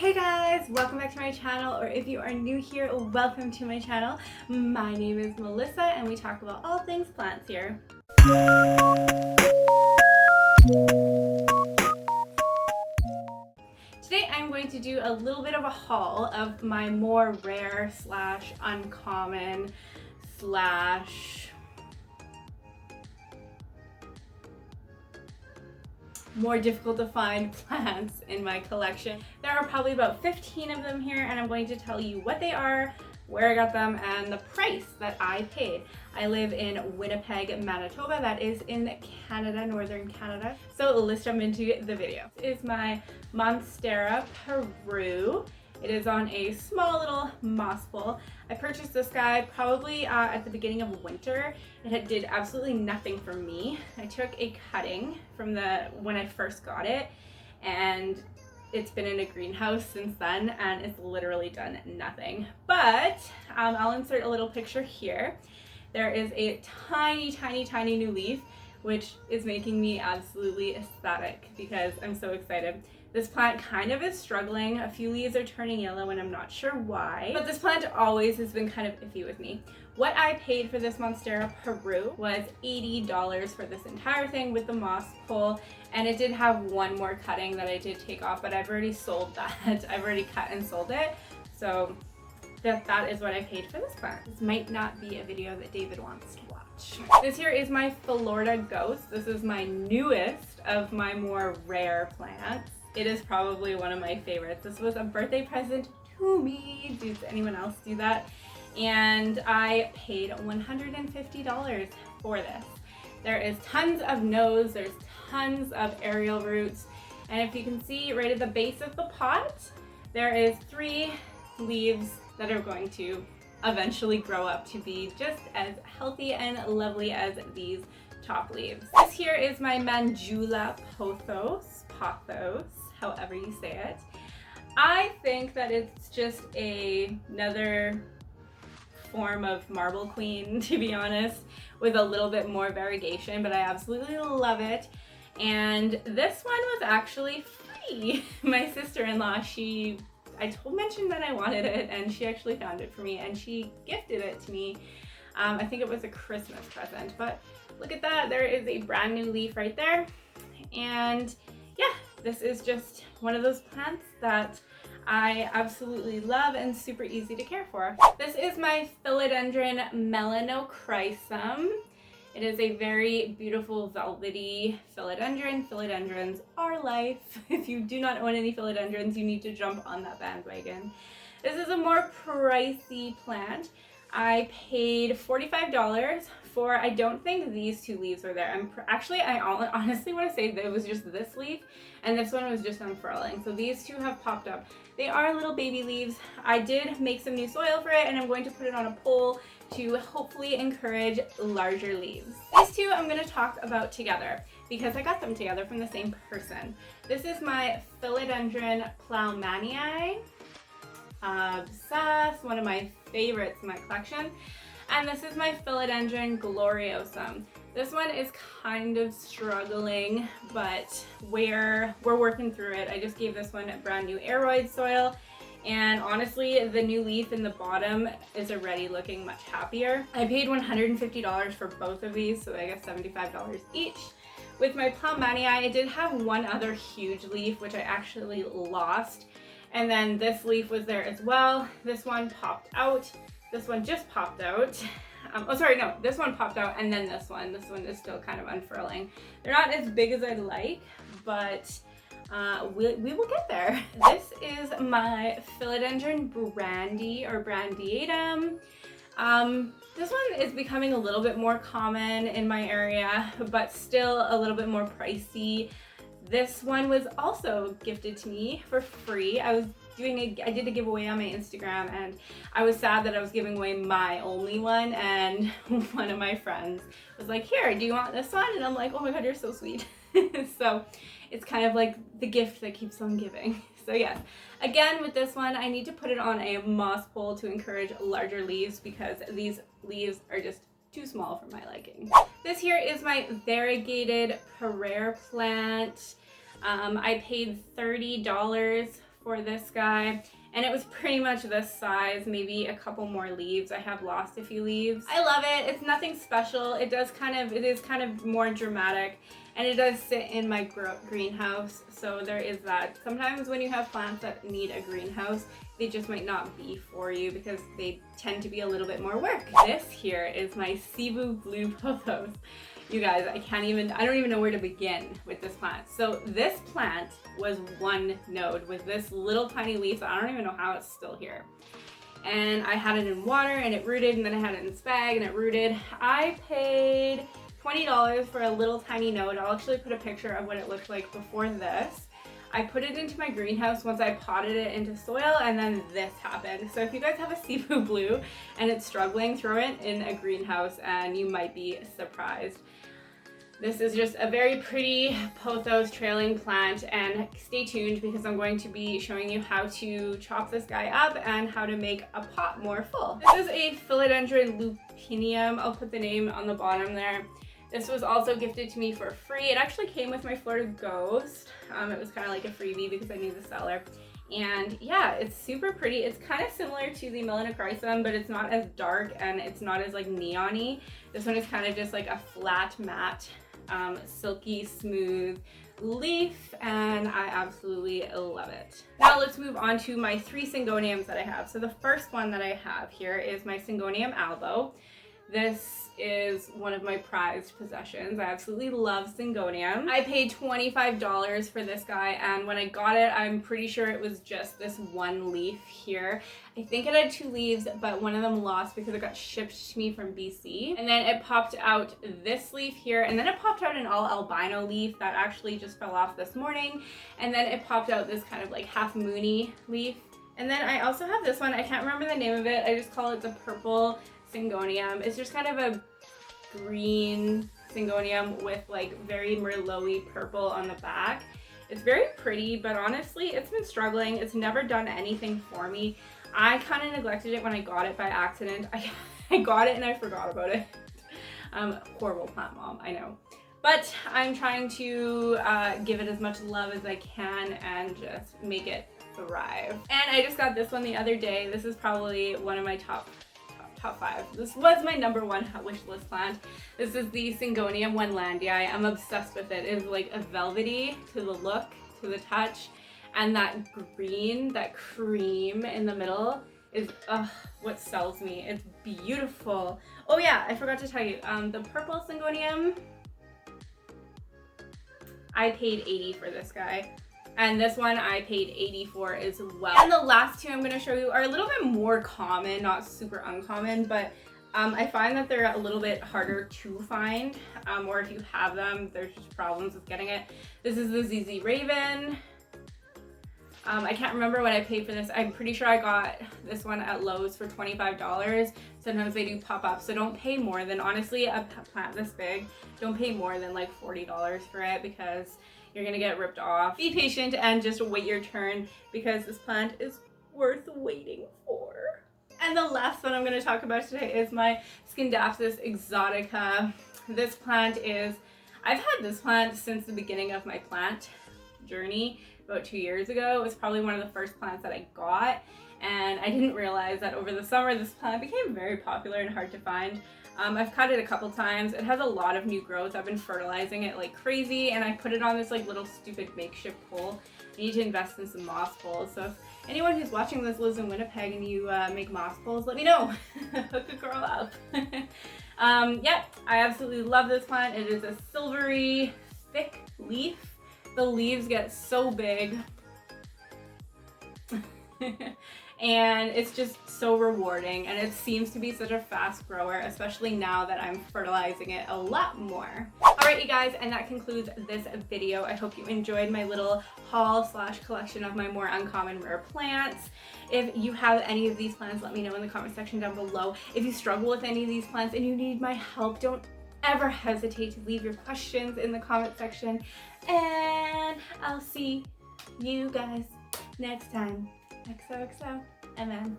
Hey guys, welcome back to my channel, or if you are new here, welcome to my channel. My name is Melissa and we talk about all things plants here. Today I'm going to do a little bit of a haul of my more rare slash uncommon slash more difficult to find plants in my collection. There are probably about 15 of them here, and I'm going to tell you what they are, where I got them, and the price that I paid. I live in Winnipeg, Manitoba. That is in Canada, northern Canada. So let's jump into the video. This is my Monstera Peru. It is on a small little Mossball. I purchased this guy probably at the beginning of winter. It did absolutely nothing for me. I took a cutting from when I first got it, and it's been in a greenhouse since then, and it's literally done nothing. But I'll insert a little picture here. There is a tiny, tiny, tiny new leaf, which is making me absolutely ecstatic because I'm so excited. This plant kind of is struggling. A few leaves are turning yellow and I'm not sure why, but this plant always has been kind of iffy with me. What I paid for this Monstera Peru was $80 for this entire thing with the moss pole, and it did have one more cutting that I did take off, but I've already sold that. I've already cut and sold it, so that is what I paid for this plant. This might not be a video that David wants to watch. This here is my Florida Ghost. This is my newest of my more rare plants. It is probably one of my favorites. This was a birthday present to me. Does anyone else do that? And I paid $150 for this. There is tons of nose, there's tons of aerial roots, and if you can see right at the base of the pot, there is 3 leaves that are going to eventually grow up to be just as healthy and lovely as these top leaves. This here is my Manjula Pothos, however you say it. I think that it's just another form of marble queen, to be honest, with a little bit more variegation, but I absolutely love it. And this one was actually free. My sister-in-law, I mentioned that I wanted it, and she actually found it for me, and she gifted it to me. I think it was a Christmas present, but look at that. There is a brand new leaf right there. And yeah, this is just one of those plants that I absolutely love and super easy to care for. This is my Philodendron Melanocrysom. It is a very beautiful velvety philodendron. Philodendrons are life. If you do not own any philodendrons, you need to jump on that bandwagon. This is a more pricey plant. I paid $45 for, I don't think these 2 leaves were there. I honestly want to say that it was just this leaf, and this one was just unfurling. So these 2 have popped up. They are little baby leaves. I did make some new soil for it, and I'm going to put it on a pole to hopefully encourage larger leaves. These 2 I'm going to talk about together because I got them together from the same person. This is my Philodendron Plum Mania. Obsessed, one of my favorites in my collection. And this is my Philodendron Gloriosum. This one is kind of struggling, but we're working through it. I just gave this one a brand new aeroid soil, and honestly, the new leaf in the bottom is already looking much happier. I paid $150 for both of these, so I guess $75 each. With my Plum Mania, I did have one other huge leaf, which I actually lost. And then this leaf was there as well. This one popped out. This one just popped out. This one popped out, and then this one. This one is still kind of unfurling. They're not as big as I'd like, but we will get there. This is my Philodendron Brandy or Brandiatum. This one is becoming a little bit more common in my area, but still a little bit more pricey. This one was also gifted to me for free. I did a giveaway on my Instagram, and I was sad that I was giving away my only one, and one of my friends was like, "Here, do you want this one?" And I'm like, "Oh my god, you're so sweet." So it's kind of like the gift that keeps on giving. So yes, again with this one, I need to put it on a moss pole to encourage larger leaves because these leaves are just too small for my liking. This here is my Variegated peru plant. I paid $30 for this guy, and it was pretty much this size, maybe a couple more leaves. I have lost a few leaves. I love it. It's nothing special. It is kind of more dramatic, and it does sit in my greenhouse, so there is that. Sometimes when you have plants that need a greenhouse, they just might not be for you because they tend to be a little bit more work. This here is my Sibu blue Pothos. You guys, I don't even know where to begin with this plant. So this plant was one node with this little tiny leaf, so I don't even know how it's still here. And I had it in water and it rooted, and then I had it in spag and it rooted. I paid $20 for a little tiny node. I'll actually put a picture of what it looked like before this. I put it into my greenhouse once I potted it into soil, and then this happened. So if you guys have a Sibu blue and it's struggling, throw it in a greenhouse and you might be surprised. This is just a very pretty Pothos trailing plant, and stay tuned because I'm going to be showing you how to chop this guy up and how to make a pot more full. This is a Philodendron Melanocrysom. I'll put the name on the bottom there. This was also gifted to me for free. It actually came with my Florida Ghost. It was kind of like a freebie because I knew the seller. And yeah, it's super pretty. It's kind of similar to the Melanocrysom, but it's not as dark and it's not as like neon-y. This one is kind of just like a flat matte, silky smooth leaf, and I absolutely love it. Now let's move on to my 3 Syngoniums that I have. So the first one that I have here is my Syngonium Albo. This is one of my prized possessions. I absolutely love Syngonium. I paid $25 for this guy, and when I got it, I'm pretty sure it was just this one leaf here. I think it had 2 leaves, but one of them lost because it got shipped to me from BC. And then it popped out this leaf here, and then it popped out an all albino leaf that actually just fell off this morning. And then it popped out this kind of like half moony leaf. And then I also have this one. I can't remember the name of it. I just call it the purple Syngonium. It's just kind of a green Syngonium with like very Merlot-y purple on the back. It's very pretty, but honestly, it's been struggling. It's never done anything for me. I kind of neglected it when I got it by accident. I got it and I forgot about it. Horrible plant mom, I know. But I'm trying to give it as much love as I can and just make it thrive. And I just got this one the other day. This is probably one of my top 5. This was my #1 wish list plant. This is the Syngonium Wendlandii. I'm obsessed with it. It's like a velvety to the look, to the touch, and that green, that cream in the middle is what sells me. It's beautiful. Oh yeah, I forgot to tell you, the purple Syngonium, I paid $80 for this guy. And this one I paid $80 for as well. And the last 2 I'm going to show you are a little bit more common, not super uncommon, but I find that they're a little bit harder to find, or if you have them, there's just problems with getting it. This is the ZZ Raven. I can't remember what I paid for this. I'm pretty sure I got this one at Lowe's for $25. Sometimes they do pop up, so don't pay more than, honestly, a plant this big, don't pay more than like $40 for it because you're gonna get ripped off. Be patient and just wait your turn because this plant is worth waiting for. And the last one I'm gonna talk about today is my Scindapsus exotica. This plant is, I've had this plant since the beginning of my plant journey. About 2 years ago. It was probably one of the first plants that I got, and I didn't realize that over the summer this plant became very popular and hard to find. I've cut it a couple times. It has a lot of new growth. I've been fertilizing it like crazy, and I put it on this like little stupid makeshift pole. I need to invest in some moss balls. So if anyone who's watching this lives in Winnipeg and you make moss balls, let me know. Hook a girl up. Yeah, I absolutely love this plant. It is a silvery, thick leaf. The leaves get so big and it's just so rewarding, and it seems to be such a fast grower, especially now that I'm fertilizing it a lot more. Alright you guys, and that concludes this video. I hope you enjoyed my little haul / collection of my more uncommon rare plants. If you have any of these plants, let me know in the comment section down below. If you struggle with any of these plants and you need my help, don't ever hesitate to leave your questions in the comment section, and I'll see you guys next time. XOXO, and then